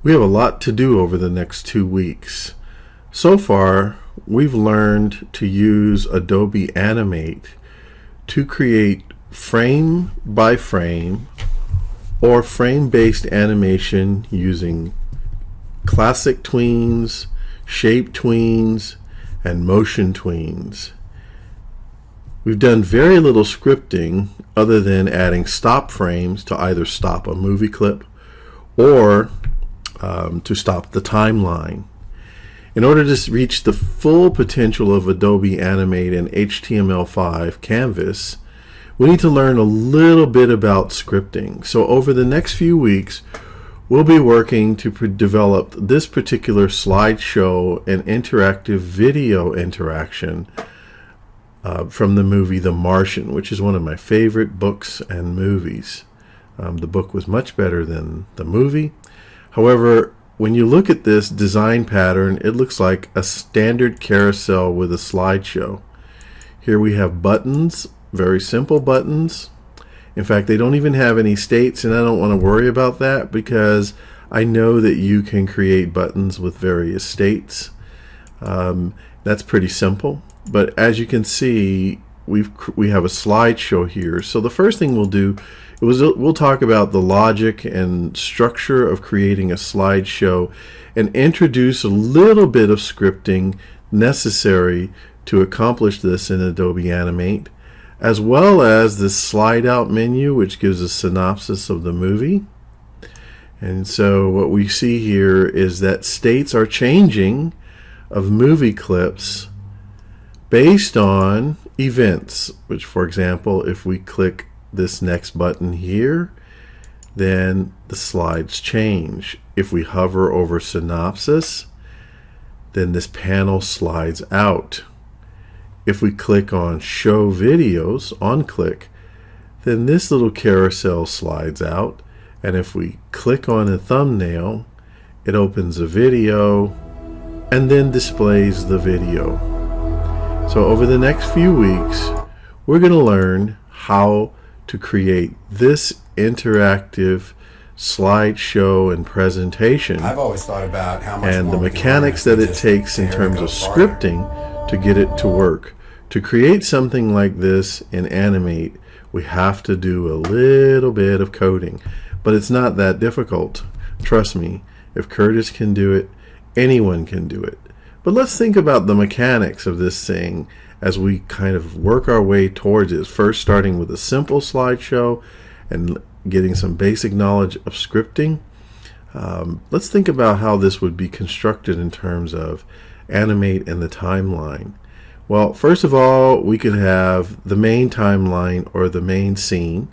We have a lot to do over the next 2 weeks. So far, we've learned to use Adobe Animate to create frame by frame or frame-based animation using classic tweens, shape tweens, and motion tweens. We've done very little scripting other than adding stop frames to either stop a movie clip or to stop the timeline. In order to reach the full potential of Adobe Animate and HTML5 canvas, we need to learn a little bit about scripting. So over the next few weeks, we'll be working to develop this particular slideshow and interactive video interaction from the movie The Martian, which is one of my favorite books and movies. The book was much better than the movie. However, when you look at this design pattern, it looks like a standard carousel with a slideshow. Here we have buttons, very simple buttons. In fact, they don't even have any states, and I don't want to worry about that because I know that you can create buttons with various states. That's pretty simple. But as you can see, we have a slideshow here. So the first thing we'll do is we'll talk about the logic and structure of creating a slideshow and introduce a little bit of scripting necessary to accomplish this in Adobe Animate, as well as this slide out menu, which gives a synopsis of the movie. And so what we see here is that states are changing of movie clips based on events, which, for example, if we click this next button here, then the slides change. If we hover over synopsis, then this panel slides out. If we click on show videos, on click, then this little carousel slides out. And if we click on a thumbnail, it opens a video and then displays the video. So over the next few weeks, we're going to learn how to create this interactive slideshow and presentation. I've always thought about how much and the mechanics that it takes in terms of scripting to get it to work. To create something like this in Animate, we have to do a little bit of coding, but it's not that difficult. Trust me, if Curtis can do it, anyone can do it. But let's think about the mechanics of this thing as we kind of work our way towards it. First, starting with a simple slideshow and getting some basic knowledge of scripting. Let's think about how this would be constructed in terms of Animate and the timeline. Well, first of all, we could have the main timeline or the main scene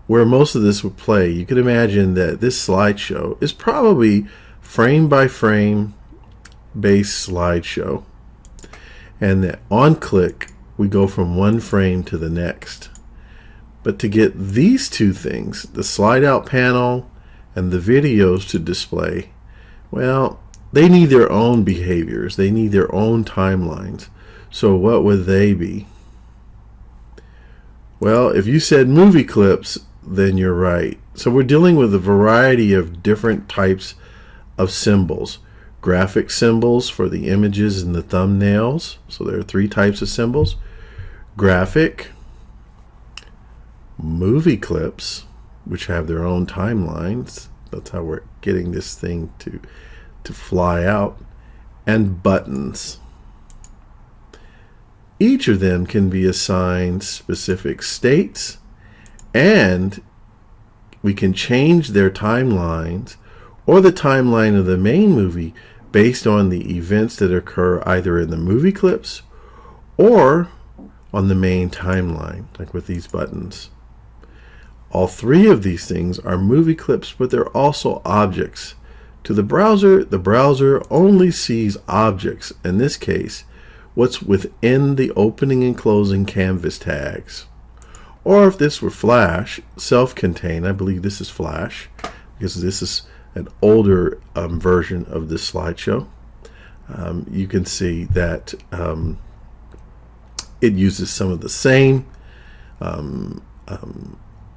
where most of this would play. You could imagine that this slideshow is probably frame by frame based slideshow, and that on click we go from one frame to the next. But to get these two things, the slide out panel and the videos to display, well, they need their own behaviors, they need their own timelines. So what would they be? Well, if you said movie clips, then you're right. So we're dealing with a variety of different types of symbols. Graphic symbols for the images and the thumbnails. So there are 3 types of symbols. Graphic, movie clips, which have their own timelines. That's how we're getting this thing to fly out. And buttons. Each of them can be assigned specific states, and we can change their timelines or the timeline of the main movie based on the events that occur either in the movie clips or on the main timeline, like with these buttons. All 3 of these things are movie clips, but they're also objects. To the browser only sees objects, in this case, what's within the opening and closing canvas tags. Or if this were Flash, self-contained, I believe this is Flash, because this is an older version of this slideshow. You can see that it uses some of the same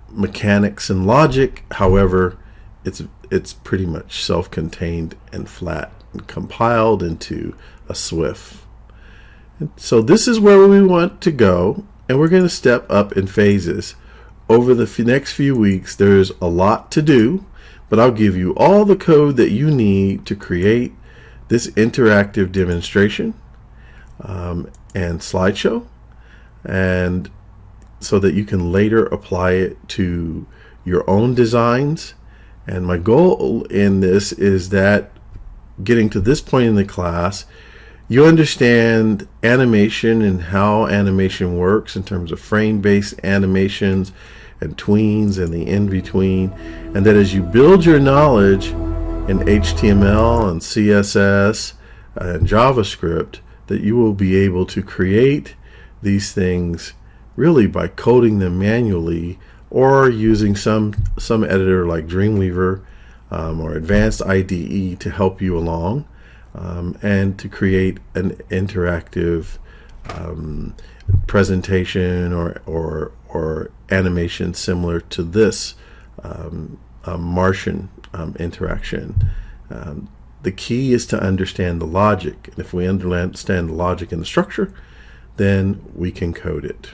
mechanics and logic. However, it's pretty much self-contained and flat and compiled into a SWIFT. So this is where we want to go, and we're going to step up in phases. Over the next few weeks, there's a lot to do, but I'll give you all the code that you need to create this interactive demonstration and slideshow, and so that you can later apply it to your own designs. And my goal in this is that getting to this point in the class, you understand animation and how animation works in terms of frame-based animations and tweens and the in-between, and that as you build your knowledge in HTML and CSS and JavaScript, that you will be able to create these things really by coding them manually or using some editor like Dreamweaver or Advanced IDE to help you along. And to create an interactive presentation or animation similar to this Martian interaction. The key is to understand the logic, and if we understand the logic and the structure, then we can code it.